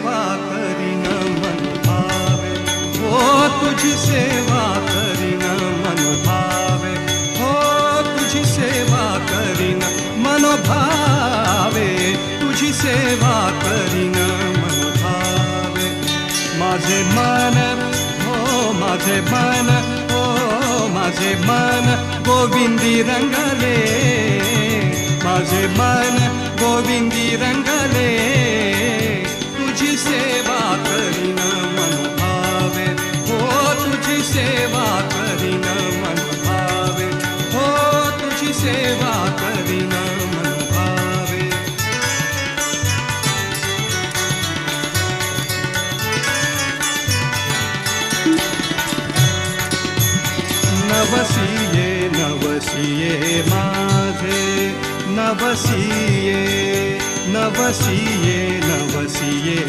सेवा करीन मन भावे, हो तुझी सेवा करीन मन भावे, हो तुझी सेवा करीन मन भावे, तुझी सेवा करीन मन भावे. माझे मन, हो माझे मन, हो माझे मन गोविंदी रंगले, माझे मन गोविंदी रंगले, तुझी सेवा करीन मन भावे, हो तुझी सेवा करीन मन भावे, हो तुझी सेवा करीन मन भावे. नवसिये नवसिये माझे, नवसिये नवसिये नवसिये